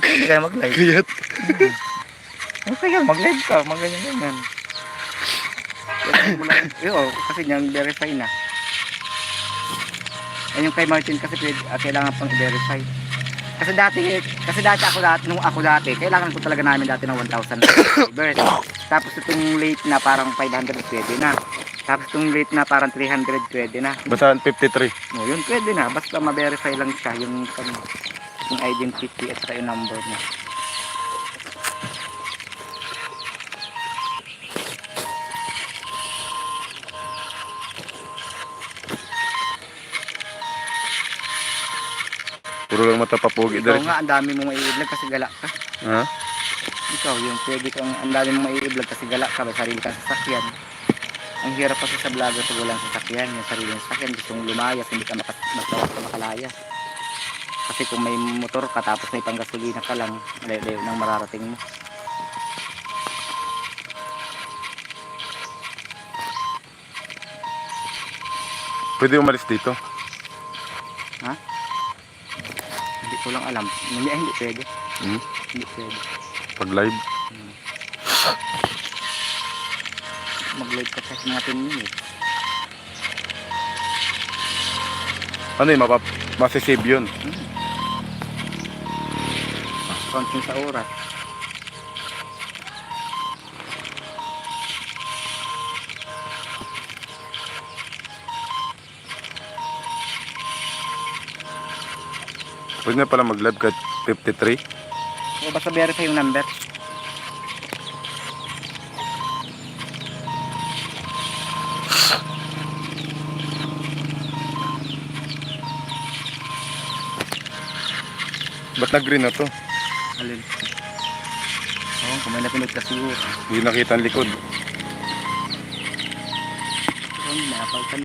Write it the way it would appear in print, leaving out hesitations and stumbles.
Pwede ka mag-live. Kayat. Okay, mag-live ka, mag-ganyan-ganyan. Kasi niyang verify na. Ay, yung kay Martin kasi kailangan pang i-verify. Kasi dati nung ako dati, kailangan ko talaga namin dati ng 1,000 subscribers. Tapos itong late na parang 500 pwede na. Tapos itong late na parang 300 pwede na. Basta 53. No, yun pwede na. Basta ma-verify lang siya yung identity at saka yung number niya. Puro lang mata papugi Ikaw dere. nga, ang dami mong maiiblog kasi gala ka. Ha? Ikaw, yung pwede kang, ang dami mong maiiblog kasi gala ka, may sarili kang sasakyan. Ang hirap kasi sa vlogger pag walang sasakyan, yung sariling sasakyan, gusto mong lumayas, hindi ka makalayas. Kasi kung may motor ka, tapos may panggasolina ka lang, malayo nang mararating mo. Pwede umalis dito. Ha? Hindi ko lang alam. Hindi pwede. Hmm? Hindi pwede. Pag live. Mag-live ka kasi mga 10 minutes. Ano yun? Masisave yun. Counting sa oras. Pwede na pala mag-live kahit 53. O basta verify yung number. Ba't na-green na to? Alin? Oo, kung may napinod ka siguro. Hindi nakita ang likod. Oo, nakapagtan.